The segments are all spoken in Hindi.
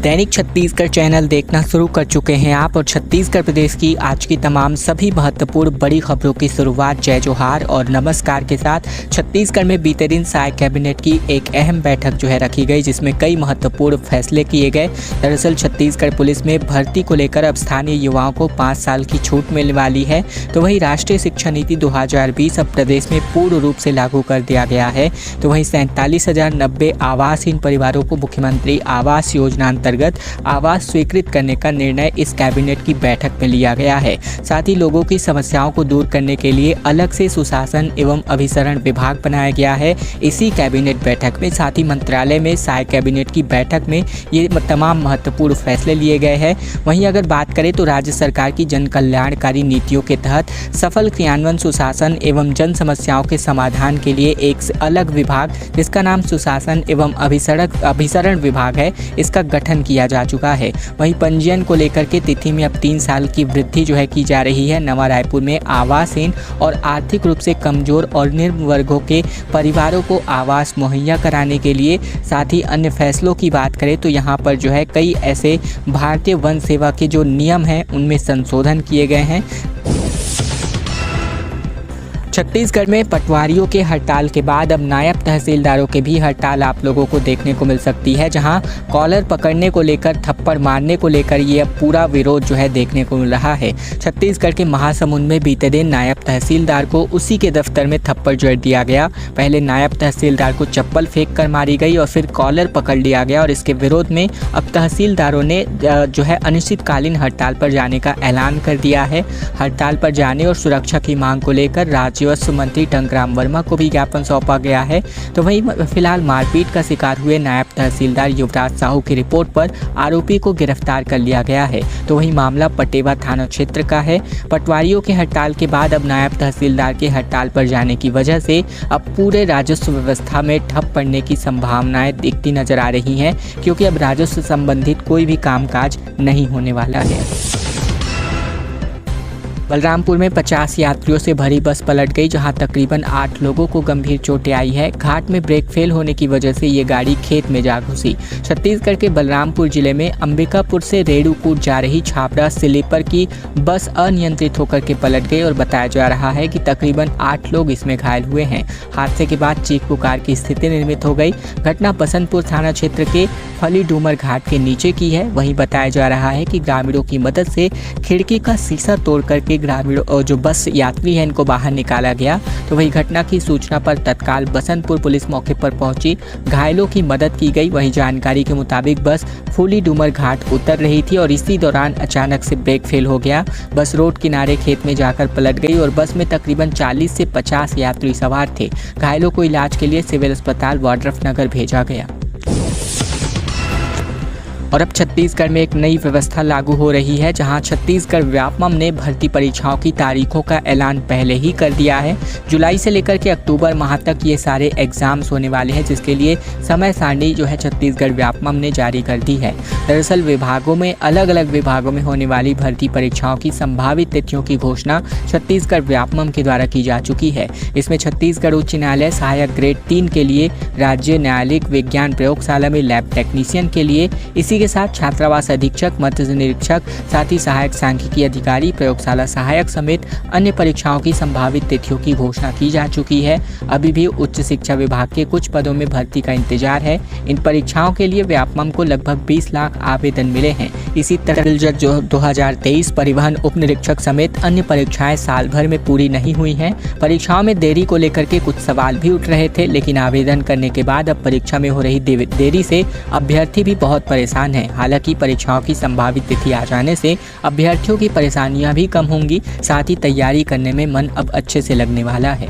दैनिक छत्तीसगढ़ चैनल देखना शुरू कर चुके हैं आप और छत्तीसगढ़ प्रदेश की आज की तमाम सभी महत्वपूर्ण बड़ी खबरों की शुरुआत जय जोहार और नमस्कार के साथ। छत्तीसगढ़ में बीते दिन साय कैबिनेट की एक अहम बैठक रखी गई, जिसमें कई महत्वपूर्ण फैसले किए गए। दरअसल छत्तीसगढ़ पुलिस में भर्ती को लेकर अब स्थानीय युवाओं को 5 साल की छूट मिलने वाली है। तो वहीं राष्ट्रीय शिक्षा नीति 2020 अब प्रदेश में पूर्ण रूप से लागू कर दिया गया है। तो वहीं 47,090 आवासहीन परिवारों को मुख्यमंत्री आवास योजना अंतर्गत आवास स्वीकृत करने का निर्णय इस कैबिनेट की बैठक में लिया गया है। साथ ही लोगों की समस्याओं को दूर करने के लिए अलग से सुशासन एवं अभिसरण विभाग बनाया गया है इसी कैबिनेट बैठक में। साथ ही मंत्रालय में साय कैबिनेट की बैठक में ये तमाम महत्वपूर्ण फैसले लिए गए हैं। वहीं अगर बात करें तो राज्य सरकार की जन कल्याणकारी नीतियों के तहत सफल क्रियान्वयन, सुशासन एवं जन समस्याओं के समाधान के लिए एक अलग विभाग जिसका नाम सुशासन एवं अभिसरण विभाग है, इसका गठन किया जा चुका है। वहीं पंजीयन को लेकर के तिथि में अब 3 साल की वृद्धि की जा रही है। नवा रायपुर में आवासहीन और आर्थिक रूप से कमजोर और निम्न वर्गों के परिवारों को आवास मुहैया कराने के लिए। साथ ही अन्य फैसलों की बात करें तो यहाँ पर कई ऐसे भारतीय वन सेवा के जो नियम हैं उनमें संशोधन किए गए हैं। छत्तीसगढ़ में पटवारियों के हड़ताल के बाद अब नायब तहसीलदारों के भी हड़ताल आप लोगों को देखने को मिल सकती है, जहां कॉलर पकड़ने को लेकर, थप्पड़ मारने को लेकर ये अब पूरा विरोध देखने को मिल रहा है। छत्तीसगढ़ के महासमुंद में बीते दिन नायब तहसीलदार को उसी के दफ्तर में थप्पड़ जड़ दिया गया। पहले नायब तहसीलदार को चप्पल फेंक कर मारी गई और फिर कॉलर पकड़ लिया गया और इसके विरोध में अब तहसीलदारों ने अनिश्चितकालीन हड़ताल पर जाने का ऐलान कर दिया है। हड़ताल पर जाने और सुरक्षा की मांग को लेकर राजस्व मंत्री टंकराम वर्मा को भी ज्ञापन सौंपा गया है। तो वहीं फिलहाल मारपीट का शिकार हुए नायब तहसीलदार युवराज साहू की रिपोर्ट पर आरोपी को गिरफ्तार कर लिया गया है। तो वहीं मामला पटेवा थाना क्षेत्र का है। पटवारियों के हड़ताल के बाद अब नायब तहसीलदार के हड़ताल पर जाने की वजह से अब पूरे राजस्व व्यवस्था में ठप पड़ने की संभावनाएं दिखती नजर आ रही हैं, क्योंकि अब राजस्व संबंधित कोई भी कामकाज नहीं होने वाला है। बलरामपुर में 50 यात्रियों से भरी बस पलट गई, जहां तकरीबन 8 लोगों को गंभीर चोटें आई है। घाट में ब्रेक फेल होने की वजह से ये गाड़ी खेत में जा घुसी। छत्तीसगढ़ के बलरामपुर जिले में अंबिकापुर से रेणुकूट जा रही छापरा स्लीपर की बस अनियंत्रित होकर के पलट गई और बताया जा रहा है कि तकरीबन 8 लोग इसमें घायल हुए हैं। हादसे के बाद चीख पुकार की स्थिति निर्मित हो गई। घटना बसंतपुर थाना क्षेत्र के फली डूमर घाट के नीचे की है। वहीं बताया जा रहा है कि ग्रामीणों की मदद से खिड़की का शीशा तोड़ करके ग्रामीणों और जो बस यात्री हैं इनको बाहर निकाला गया। तो वही घटना की सूचना पर तत्काल बसंतपुर पुलिस मौके पर पहुंची, घायलों की मदद की गई। वहीं जानकारी के मुताबिक बस फूली डूमर घाट उतर रही थी और इसी दौरान अचानक से ब्रेक फेल हो गया। बस रोड किनारे खेत में जाकर पलट गई और बस में तकरीबन 40 से 50 यात्री सवार थे। घायलों को इलाज के लिए सिविल अस्पताल वाड्रफनगर भेजा गया। और अब छत्तीसगढ़ में एक नई व्यवस्था लागू हो रही है, जहां छत्तीसगढ़ व्यापमं ने भर्ती परीक्षाओं की तारीखों का ऐलान पहले ही कर दिया है। जुलाई से लेकर के अक्टूबर माह तक ये सारे एग्जाम्स होने वाले हैं, जिसके लिए समय सारणी छत्तीसगढ़ व्यापमं ने जारी कर दी है। दरअसल विभागों में अलग अलग विभागों में होने वाली भर्ती परीक्षाओं की संभावित तिथियों की घोषणा छत्तीसगढ़ व्यापमं के द्वारा की जा चुकी है। इसमें छत्तीसगढ़ उच्च न्यायालय सहायक ग्रेड 3 के लिए, राज्य न्यायालयिक विज्ञान प्रयोगशाला में लैब टेक्नीशियन के लिए, इसी के साथ छात्रावास अधीक्षक, मत्स्य निरीक्षक, साथ ही सहायक सांख्यिकी अधिकारी, प्रयोगशाला सहायक समेत अन्य परीक्षाओं की संभावित तिथियों की घोषणा की जा चुकी है। अभी भी उच्च शिक्षा विभाग के कुछ पदों में भर्ती का इंतजार है। इन परीक्षाओं के लिए व्यापमं को लगभग 20 लाख आवेदन मिले हैं। इसी तरह 2023 परिवहन उप निरीक्षक समेत अन्य परीक्षाएं साल भर में पूरी नहीं हुई हैं। परीक्षाओं में देरी को लेकर के कुछ सवाल भी उठ रहे थे, लेकिन आवेदन करने के बाद अब परीक्षा में हो रही देरी से अभ्यर्थी भी बहुत परेशान हैं। हालांकि परीक्षाओं की संभावित तिथि आ जाने से अभ्यर्थियों की परेशानियां भी कम होंगी, साथ ही तैयारी करने में मन अब अच्छे से लगने वाला है।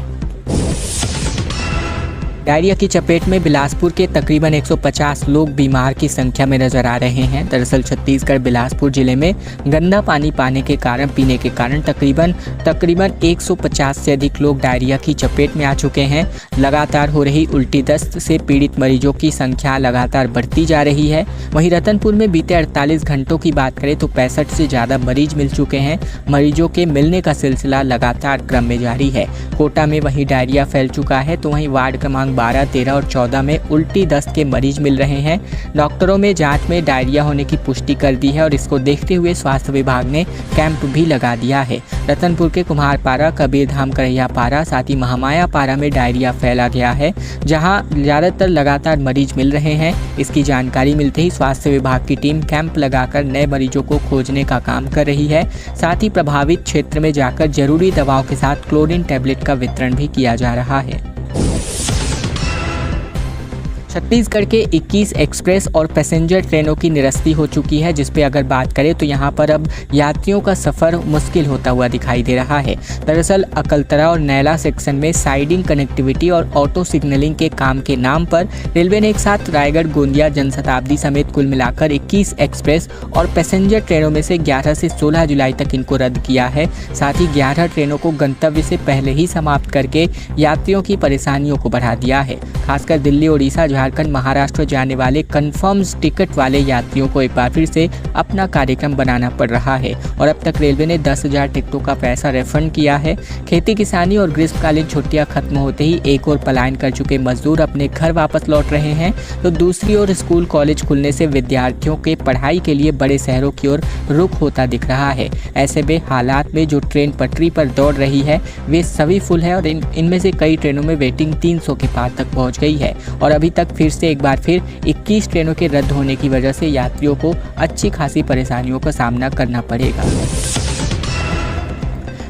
डायरिया की चपेट में बिलासपुर के तकरीबन 150 लोग बीमार की संख्या में नजर आ रहे हैं। दरअसल छत्तीसगढ़ बिलासपुर जिले में गंदा पानी पीने के कारण तकरीबन 150 से अधिक लोग डायरिया की चपेट में आ चुके हैं। लगातार हो रही उल्टी दस्त से पीड़ित मरीजों की संख्या लगातार बढ़ती जा रही है। वहीं रतनपुर में बीते 48 घंटों की बात करें तो 65 से ज़्यादा मरीज मिल चुके हैं। मरीजों के मिलने का सिलसिला लगातार क्रम में जारी है। कोटा में वहीं डायरिया फैल चुका है, तो वहीं वार्ड क्रमांक 12, 13 और 14 में उल्टी दस्त के मरीज मिल रहे हैं। डॉक्टरों में जांच में डायरिया होने की पुष्टि कर दी है और इसको देखते हुए स्वास्थ्य विभाग ने कैंप भी लगा दिया है। रतनपुर के कुम्हारपारा, कबीरधाम, करैयापारा, साथ ही महामाया पारा में डायरिया फैला गया है, जहां ज़्यादातर लगातार मरीज मिल रहे हैं। इसकी जानकारी मिलते ही स्वास्थ्य विभाग की टीम कैंप लगाकर नए मरीजों को खोजने का काम कर रही है। साथ ही प्रभावित क्षेत्र में जाकर जरूरी दवाओं के साथ क्लोरीन टैबलेट का वितरण भी किया जा रहा है। छत्तीसगढ़ के 21 एक्सप्रेस और पैसेंजर ट्रेनों की निरस्ती हो चुकी है, जिस पे अगर बात करें तो यहाँ पर अब यात्रियों का सफ़र मुश्किल होता हुआ दिखाई दे रहा है। दरअसल अकलतरा और नैला सेक्शन में साइडिंग, कनेक्टिविटी और ऑटो सिग्नलिंग के काम के नाम पर रेलवे ने एक साथ रायगढ़, गोंदिया, जनशताब्दी समेत कुल मिलाकर 21 एक्सप्रेस और पैसेंजर ट्रेनों में से 11 से 16 जुलाई तक इनको रद्द किया है। साथ ही 11 ट्रेनों को गंतव्य से पहले ही समाप्त करके यात्रियों की परेशानियों को बढ़ा दिया है। खासकर दिल्ली, उड़ीसा, झारखंड, महाराष्ट्र जाने वाले कंफर्म टिकट वाले यात्रियों को एक बार फिर से अपना कार्यक्रम बनाना पड़ रहा है और अब तक रेलवे ने 10,000 टिकटों का पैसा रिफंड किया है। खेती किसानी और ग्रीष्मकालीन छुट्टियां खत्म होते ही एक और पलायन कर चुके मजदूर अपने घर वापस लौट रहे हैं, तो दूसरी ओर स्कूल कॉलेज खुलने से विद्यार्थियों के पढ़ाई के लिए बड़े शहरों की ओर रुख होता दिख रहा है। ऐसे में हालात में जो ट्रेन पटरी पर दौड़ रही है वे सभी फुल है और इनमें से कई ट्रेनों में वेटिंग 300 के पार तक पहुँच गई है और अभी तक फिर से एक बार फिर 21 ट्रेनों के रद्द होने की वजह से यात्रियों को अच्छी खासी परेशानियों का सामना करना पड़ेगा।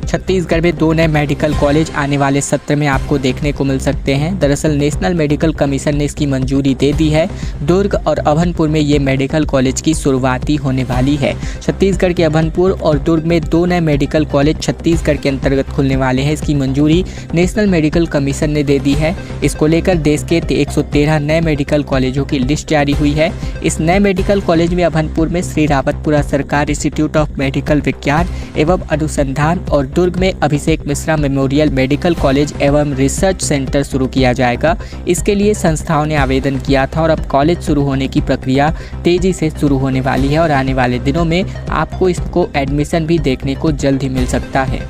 छत्तीसगढ़ में 2 नए मेडिकल कॉलेज आने वाले सत्र में आपको देखने को मिल सकते हैं। दरअसल नेशनल मेडिकल कमीशन ने इसकी मंजूरी दे दी है। दुर्ग और अभनपुर में ये मेडिकल कॉलेज की शुरुआती होने वाली है। छत्तीसगढ़ के अभनपुर और दुर्ग में 2 नए मेडिकल कॉलेज छत्तीसगढ़ के अंतर्गत खुलने वाले हैं। इसकी मंजूरी नेशनल मेडिकल कमीशन ने दे दी है। इसको लेकर देश के 113 नए मेडिकल कॉलेजों की लिस्ट जारी हुई है। इस नए मेडिकल कॉलेज में अभनपुर में श्री रावतपुरा सरकार इंस्टीट्यूट ऑफ मेडिकल विज्ञान एवं अनुसंधान और दुर्ग में Abhishek Mishra memorial medical college एवं रिसर्च सेंटर शुरू किया जाएगा। इसके लिए संस्थाओं ने आवेदन किया था और अब कॉलेज शुरू होने की प्रक्रिया तेजी से शुरू होने वाली है और आने वाले दिनों में आपको इसको एडमिशन भी देखने को जल्द ही मिल सकता है।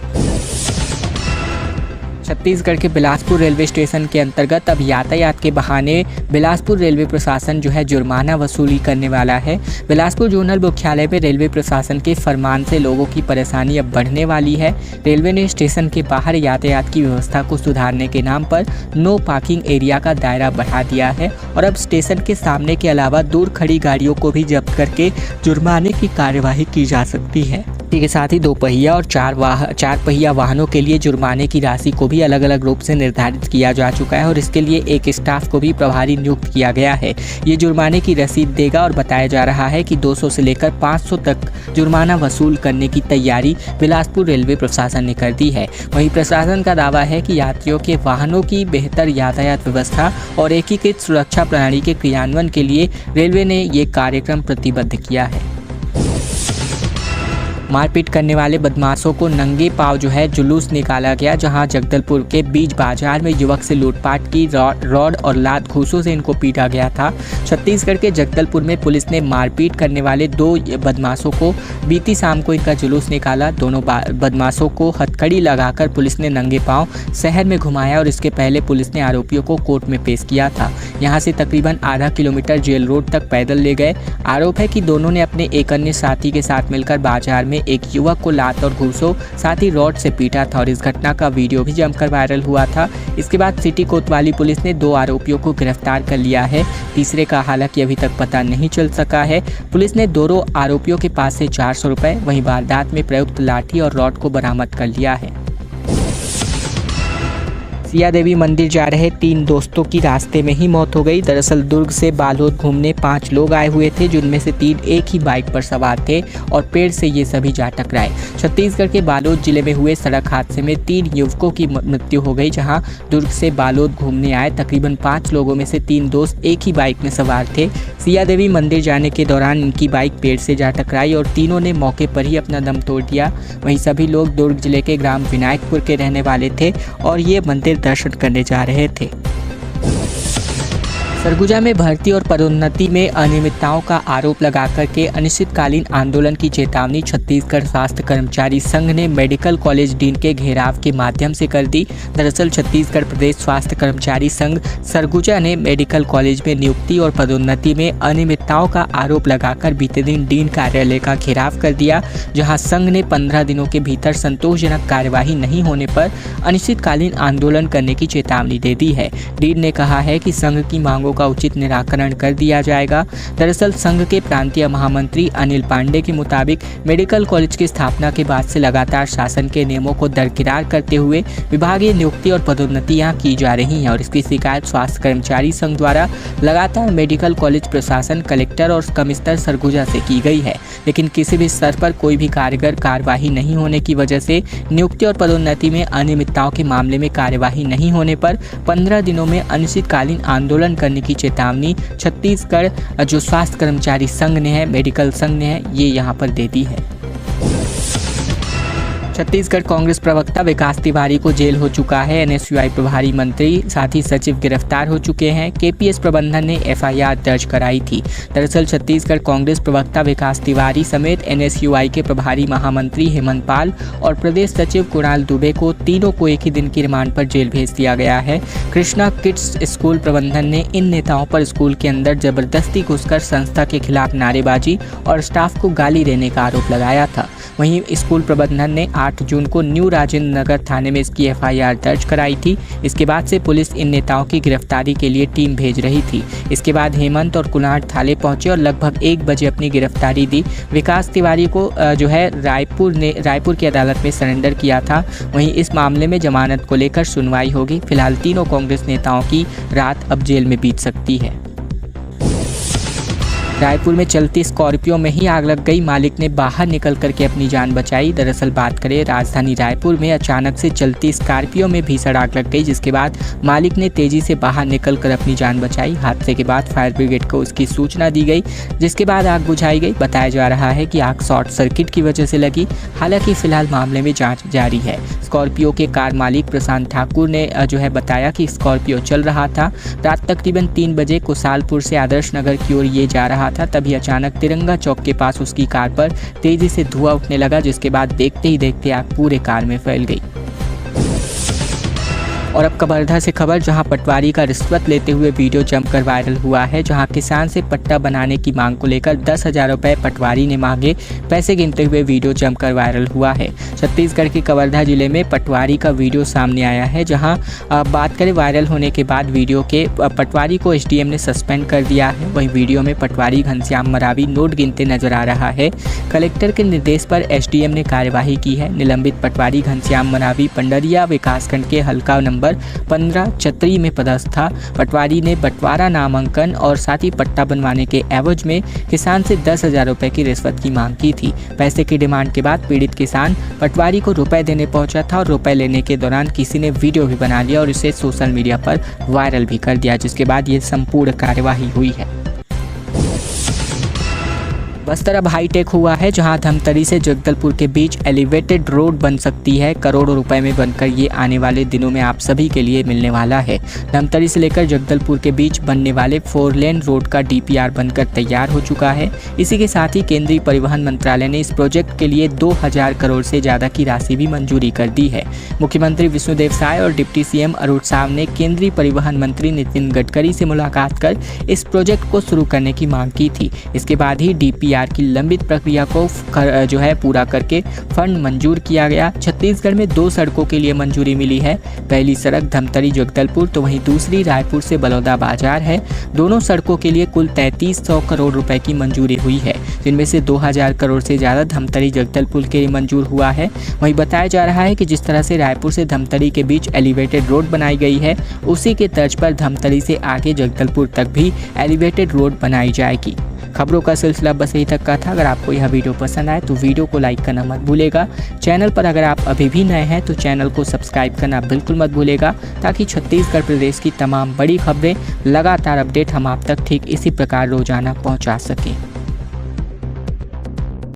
छत्तीसगढ़ के बिलासपुर रेलवे स्टेशन के अंतर्गत अब यातायात के बहाने बिलासपुर रेलवे प्रशासन जो है जुर्माना वसूली करने वाला है। बिलासपुर जोनल मुख्यालय में रेलवे प्रशासन के फरमान से लोगों की परेशानी अब बढ़ने वाली है। रेलवे ने स्टेशन के बाहर यातायात की व्यवस्था को सुधारने के नाम पर नो पार्किंग एरिया का दायरा बढ़ा दिया है और अब स्टेशन के सामने के अलावा दूर खड़ी गाड़ियों को भी जब्त करके जुर्माने की कार्यवाही की जा सकती है। इसी के साथ ही 2 पहिया और 4 पहिया वाहनों के लिए जुर्माने की राशि को भी अलग अलग रूप से निर्धारित किया जा चुका है और इसके लिए एक स्टाफ को भी प्रभारी नियुक्त किया गया है। ये जुर्माने की रसीद देगा और बताया जा रहा है कि 200 से लेकर 500 तक जुर्माना वसूल करने की तैयारी बिलासपुर रेलवे प्रशासन ने कर दी है। वहीं प्रशासन का दावा है कि यात्रियों के वाहनों की बेहतर यातायात व्यवस्था और एकीकृत सुरक्षा प्रणाली के क्रियान्वयन के लिए रेलवे ने ये कार्यक्रम प्रतिबद्ध किया है। मारपीट करने वाले बदमाशों को नंगे पांव जो है जुलूस निकाला गया, जहां जगदलपुर के बीच बाजार में युवक से लूटपाट की रॉड और लात घूंसों से इनको पीटा गया था। छत्तीसगढ़ के जगदलपुर में पुलिस ने मारपीट करने वाले 2 बदमाशों को बीती शाम को इनका जुलूस निकाला। दोनों बदमाशों को हथकड़ी लगाकर पुलिस ने नंगे पांव शहर में घुमाया और इसके पहले पुलिस ने आरोपियों को कोर्ट में पेश किया था। यहाँ से तकरीबन आधा किलोमीटर जेल रोड तक पैदल ले गए। आरोप है कि दोनों ने अपने एक अन्य साथी के साथ मिलकर बाजार में एक युवक को लात और घूंसों साथ ही रॉड से पीटा था और इस घटना का वीडियो भी जमकर वायरल हुआ था। इसके बाद सिटी कोतवाली पुलिस ने 2 आरोपियों को गिरफ्तार कर लिया है। तीसरे का हालांकि अभी तक पता नहीं चल सका है। पुलिस ने दोनों आरोपियों के पास से 400 रुपए वहीं वारदात में प्रयुक्त लाठी और रॉड को बरामद कर लिया है। सिया देवी मंदिर जा रहे 3 दोस्तों की रास्ते में ही मौत हो गई। दरअसल दुर्ग से बालोद घूमने 5 लोग आए हुए थे, जिनमें से 3 एक ही बाइक पर सवार थे और पेड़ से ये सभी जा टकराए। छत्तीसगढ़ के बालोद जिले में हुए सड़क हादसे में 3 युवकों की मृत्यु हो गई, जहां दुर्ग से बालोद घूमने आए तकरीबन 5 लोगों में से 3 दोस्त एक ही बाइक में सवार थे। सिया देवी मंदिर जाने के दौरान इनकी बाइक पेड़ से जा टकराई और तीनों ने मौके पर ही अपना दम तोड़ दिया। वहीं सभी लोग दुर्ग जिले के ग्राम विनायकपुर के रहने वाले थे और ये मंदिर दर्शन करने जा रहे थे। सरगुजा में भर्ती और पदोन्नति में अनियमितताओं का आरोप लगाकर के अनिश्चितकालीन आंदोलन की चेतावनी छत्तीसगढ़ स्वास्थ्य कर्मचारी संघ ने मेडिकल कॉलेज डीन के घेराव के माध्यम से कर दी। दरअसल छत्तीसगढ़ प्रदेश स्वास्थ्य कर्मचारी संघ सरगुजा ने मेडिकल कॉलेज में नियुक्ति और पदोन्नति में अनियमितताओं का आरोप लगाकर बीते दिन डीन कार्यालय का घेराव कर दिया, जहां संघ ने 15 दिनों के भीतर संतोषजनक कार्यवाही नहीं होने पर अनिश्चितकालीन आंदोलन करने की चेतावनी दे दी है। डीन ने कहा है कि संघ की मांगों का उचित निराकरण कर दिया जाएगा। दरअसल संघ के प्रांतीय महामंत्री अनिल पांडे के मुताबिक मेडिकल कॉलेज की स्थापना के बाद से लगातार शासन के नियमों को दरकिनार करते हुए विभागीय नियुक्ति और पदोन्नतियां की जा रही हैं और इसकी शिकायत स्वास्थ्य कर्मचारी संघ द्वारा लगातार मेडिकल कॉलेज प्रशासन, कलेक्टर और कमिश्नर सरगुजा से की गई है, लेकिन किसी भी स्तर पर कोई भी कारगर कार्यवाही नहीं होने की वजह से नियुक्ति और पदोन्नति में अनियमितताओं के मामले में कार्यवाही नहीं होने पर 15 दिनों में अनिश्चितकालीन आंदोलन करने की चेतावनी छत्तीसगढ़ जो स्वास्थ्य कर्मचारी संघ ने है, मेडिकल संघ ने है, ये यहाँ पर दे दी है। छत्तीसगढ़ कांग्रेस प्रवक्ता विकास तिवारी को जेल हो चुका है। एनएसयूआई प्रभारी मंत्री साथी सचिव गिरफ्तार हो चुके हैं। केपीएस प्रबंधन ने एफआईआर दर्ज कराई थी। दरअसल छत्तीसगढ़ कांग्रेस प्रवक्ता विकास तिवारी समेत एनएसयूआई के प्रभारी महामंत्री हेमंत पाल और प्रदेश सचिव कुणाल दुबे को तीनों को एक ही दिन की रिमांड पर जेल भेज दिया गया है। कृष्णा किड्स स्कूल प्रबंधन ने इन नेताओं पर स्कूल के अंदर जबरदस्ती घुसकर संस्था के खिलाफ नारेबाजी और स्टाफ को गाली देने का आरोप लगाया था। वहीं स्कूल प्रबंधन ने 8 जून को न्यू राजेंद्र नगर थाने में इसकी एफआईआर दर्ज कराई थी। इसके बाद से पुलिस इन नेताओं की गिरफ्तारी के लिए टीम भेज रही थी। इसके बाद हेमंत और कुणाल थाने पहुंचे और लगभग 1 बजे अपनी गिरफ्तारी दी। विकास तिवारी को रायपुर की अदालत में सरेंडर किया था। वहीं इस मामले में जमानत को लेकर सुनवाई होगी। फिलहाल तीनों कांग्रेस नेताओं की रात अब जेल में बीत सकती है। रायपुर में चलती स्कॉर्पियो में ही आग लग गई। मालिक ने बाहर निकल करके अपनी जान बचाई। दरअसल बात करें राजधानी रायपुर में अचानक से चलती स्कॉर्पियो में भीषण आग लग गई, जिसके बाद मालिक ने तेजी से बाहर निकलकर अपनी जान बचाई। हादसे के बाद फायर ब्रिगेड को उसकी सूचना दी गई, जिसके बाद आग बुझाई गई। बताया जा रहा है कि आग शॉर्ट सर्किट की वजह से लगी। हालांकि फिलहाल मामले में जाँच जारी है। स्कॉर्पियो के कार मालिक प्रशांत ठाकुर ने बताया कि स्कॉर्पियो चल रहा था। रात तकरीबन 3 बजे कुशालपुर से आदर्श नगर की ओर ये जा रहा था। तभी अचानक तिरंगा चौक के पास उसकी कार पर तेजी से धुआं उठने लगा, जिसके बाद देखते ही देखते आग पूरे कार में फैल गई। और अब कवर्धा से खबर, जहां पटवारी का रिश्वत लेते हुए वीडियो जमकर वायरल हुआ है। जहां किसान से पट्टा बनाने की मांग को लेकर 10,000 रुपये पटवारी ने मांगे। पैसे गिनते हुए वीडियो जमकर वायरल हुआ है। छत्तीसगढ़ के कवर्धा जिले में पटवारी का वीडियो सामने आया है। जहां बात करें वायरल होने के बाद वीडियो के पटवारी को एसडीएम ने सस्पेंड कर दिया है। वहीं वीडियो में पटवारी घनश्याम मरावी नोट गिनते नजर आ रहा है। कलेक्टर के निर्देश पर एसडीएम ने कार्यवाही की है। निलंबित पटवारी घनश्याम मरावी पंडरिया विकासखंड के हल्का नंबर 15 चतरी में पदस्थ था। पटवारी ने बंटवारा नामांकन और साथ ही पट्टा बनवाने के एवज में किसान से 10,000 रुपए की रिश्वत की मांग की थी। पैसे की डिमांड के बाद पीड़ित किसान पटवारी को रुपए देने पहुंचा था और रुपए लेने के दौरान किसी ने वीडियो भी बना लिया और इसे सोशल मीडिया पर वायरल भी कर दिया, जिसके बाद ये संपूर्ण कार्यवाही हुई है। बस्तर अब हाईटेक हुआ है, जहां धमतरी से जगदलपुर के बीच एलिवेटेड रोड बन सकती है। करोड़ों रुपए में बनकर ये आने वाले दिनों में आप सभी के लिए मिलने वाला है। धमतरी से लेकर जगदलपुर के बीच बनने वाले 4 लेन रोड का डीपीआर बनकर तैयार हो चुका है। इसी के साथ ही केंद्रीय परिवहन मंत्रालय ने इस प्रोजेक्ट के लिए 2000 करोड़ से ज़्यादा की राशि भी मंजूरी कर दी है। मुख्यमंत्री विष्णुदेव साय और डिप्टी सीएम अरुण साव ने केंद्रीय परिवहन मंत्री नितिन गडकरी से मुलाकात कर इस प्रोजेक्ट को शुरू करने की मांग की थी। इसके बाद ही डीपीआर की लंबित प्रक्रिया को पूरा करके फंड मंजूर किया गया। छत्तीसगढ़ में 2 सड़कों के लिए मंजूरी मिली है। पहली सड़क धमतरी जगदलपुर तो वहीं दूसरी रायपुर से बलौदा बाजार है। दोनों सड़कों के लिए कुल 3300 करोड़ रुपए की मंजूरी हुई है, जिनमें से 2000 करोड़ से ज़्यादा धमतरी जगदलपुर के लिए मंजूर हुआ है। वहीं बताया जा रहा है कि जिस तरह से रायपुर से धमतरी के बीच एलिवेटेड रोड बनाई गई है, उसी के तर्ज पर धमतरी से आगे जगदलपुर तक भी एलिवेटेड रोड बनाई जाएगी। खबरों का सिलसिला बस यही तक का था। अगर आपको यह वीडियो पसंद आए तो वीडियो को लाइक करना मत भूलेगा। चैनल पर अगर आप अभी भी नए हैं तो चैनल को सब्सक्राइब करना बिल्कुल मत भूलेगा, ताकि छत्तीसगढ़ प्रदेश की तमाम बड़ी खबरें लगातार अपडेट हम आप तक ठीक इसी प्रकार रोजाना पहुंचा सकें।